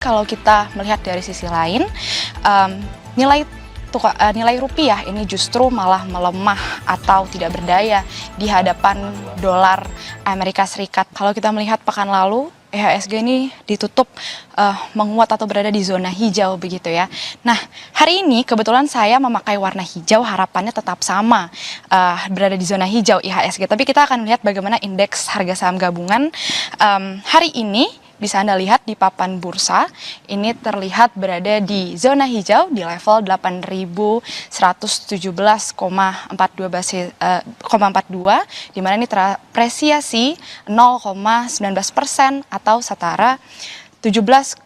Kalau kita melihat dari sisi lain, em, nilai nilai rupiah ini justru malah melemah atau tidak berdaya di hadapan dolar Amerika Serikat. Kalau kita melihat pekan lalu, IHSG ini ditutup menguat atau berada di zona hijau begitu ya. Nah, hari ini kebetulan saya memakai warna hijau, harapannya tetap sama berada di zona hijau IHSG. Tapi kita akan melihat bagaimana indeks harga saham gabungan hari ini. Bisa Anda lihat di papan bursa, ini terlihat berada di zona hijau di level 8.117,42 basis, 42, di mana ini terapresiasi 0,19% atau setara 17,36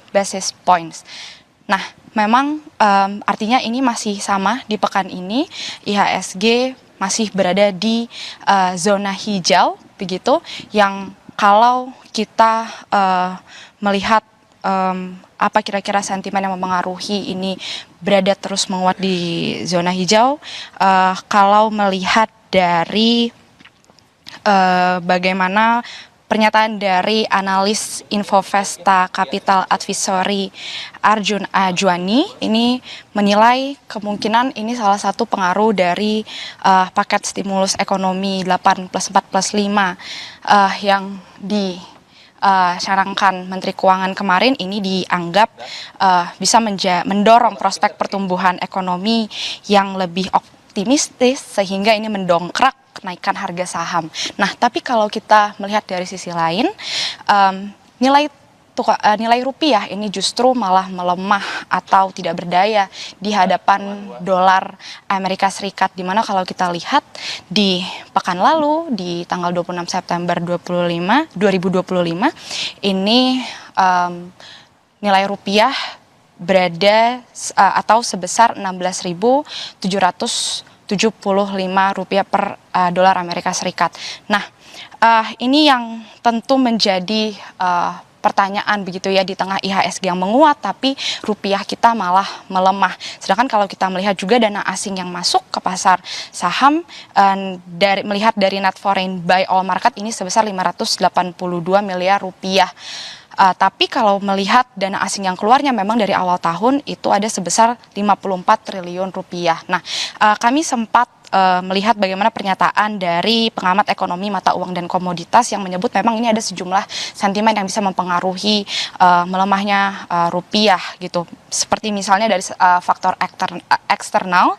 basis points. Nah, memang artinya ini masih sama di pekan ini, IHSG masih berada di zona hijau, begitu, yang kalau kita melihat apa kira-kira sentimen yang mempengaruhi ini berada terus menguat di zona hijau, kalau melihat dari bagaimana pernyataan dari analis Infovesta Capital Advisory Arjun Ajwani ini menilai kemungkinan ini salah satu pengaruh dari paket stimulus ekonomi 8+4+5 yang dicanangkan Menteri Keuangan kemarin ini dianggap bisa mendorong prospek pertumbuhan ekonomi yang lebih optimistis sehingga ini mendongkrak kenaikan harga saham. Nah, tapi kalau kita melihat dari sisi lain, nilai rupiah ini justru malah melemah atau tidak berdaya di hadapan dolar Amerika Serikat. Dimana kalau kita lihat di pekan lalu, di tanggal 26 September 2025, ini nilai rupiah berada atau sebesar 16.775 rupiah per dolar Amerika Serikat. Nah, ini yang tentu menjadi pertanyaan begitu ya, di tengah IHSG yang menguat tapi rupiah kita malah melemah. Sedangkan kalau kita melihat juga dana asing yang masuk ke pasar saham melihat dari net foreign buy all market ini sebesar 582 miliar rupiah. Tapi kalau melihat dana asing yang keluarnya memang dari awal tahun itu ada sebesar 54 triliun rupiah. Nah, kami sempat melihat bagaimana pernyataan dari pengamat ekonomi mata uang dan komoditas yang menyebut memang ini ada sejumlah sentimen yang bisa mempengaruhi melemahnya rupiah gitu. Seperti misalnya dari faktor eksternal,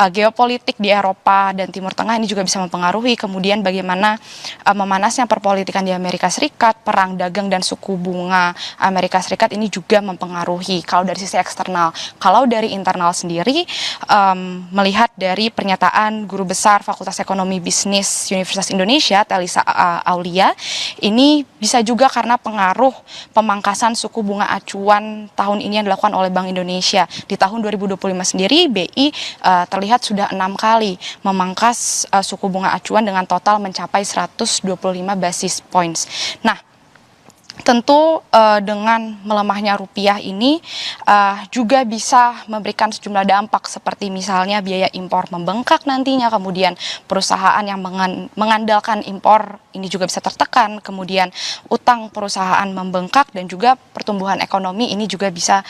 geopolitik di Eropa dan Timur Tengah ini juga bisa mempengaruhi. Kemudian bagaimana memanasnya perpolitikan di Amerika Serikat, perang dagang dan suku bunga Amerika Serikat ini juga mempengaruhi kalau dari sisi eksternal. Kalau dari internal sendiri, melihat dari pernyataan Guru Besar Fakultas Ekonomi Bisnis Universitas Indonesia, Telisa Aulia, ini bisa juga karena pengaruh pemangkasan suku bunga acuan tahun ini yang dilakukan oleh Bank Indonesia. Di tahun 2025 sendiri, BI terlihat sudah 6 kali memangkas suku bunga acuan dengan total mencapai 125 basis points. Nah, tentu dengan melemahnya rupiah ini juga bisa memberikan sejumlah dampak seperti misalnya biaya impor membengkak nantinya, kemudian perusahaan yang mengandalkan impor ini juga bisa tertekan, kemudian utang perusahaan membengkak dan juga pertumbuhan ekonomi ini juga bisa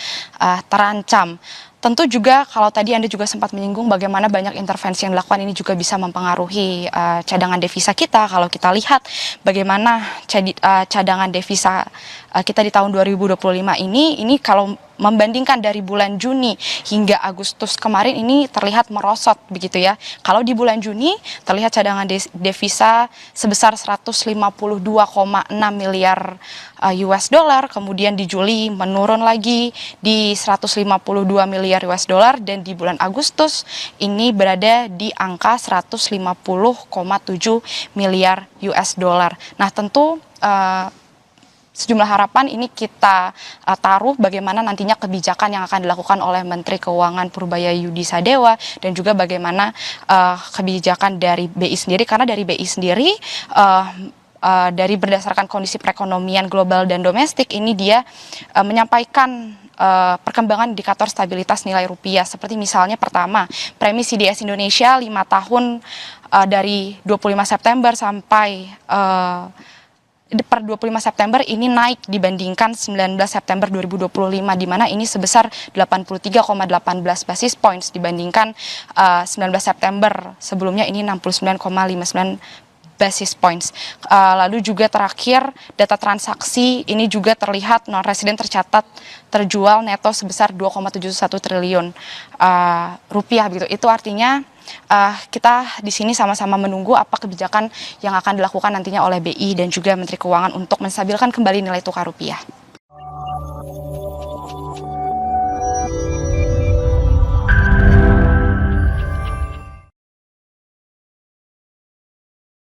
terancam. Tentu juga kalau tadi Anda juga sempat menyinggung bagaimana banyak intervensi yang dilakukan ini juga bisa mempengaruhi cadangan devisa kita. Kalau kita lihat bagaimana cadangan devisa kita di tahun 2025 ini kalau membandingkan dari bulan Juni hingga Agustus kemarin ini terlihat merosot begitu ya. Kalau di bulan Juni terlihat cadangan devisa sebesar 152,6 miliar US dollar, kemudian di Juli menurun lagi di 152 miliar US dollar, dan di bulan Agustus ini berada di angka 150,7 miliar US dollar. Nah, tentu sejumlah harapan ini kita taruh bagaimana nantinya kebijakan yang akan dilakukan oleh Menteri Keuangan Purbaya Yudi Sadewa dan juga bagaimana kebijakan dari BI sendiri, karena dari BI sendiri dari berdasarkan kondisi perekonomian global dan domestik ini dia menyampaikan perkembangan indikator stabilitas nilai rupiah, seperti misalnya pertama premi CDS Indonesia 5 tahun dari 25 September sampai per 25 September ini naik dibandingkan 19 September 2025, di mana ini sebesar 83,18 basis points dibandingkan 19 September sebelumnya ini 69,59 basis points. Lalu juga terakhir data transaksi ini juga terlihat non residen tercatat terjual neto sebesar 2,71 triliun rupiah begitu. Itu artinya kita di sini sama-sama menunggu apa kebijakan yang akan dilakukan nantinya oleh BI dan juga Menteri Keuangan untuk menstabilkan kembali nilai tukar rupiah.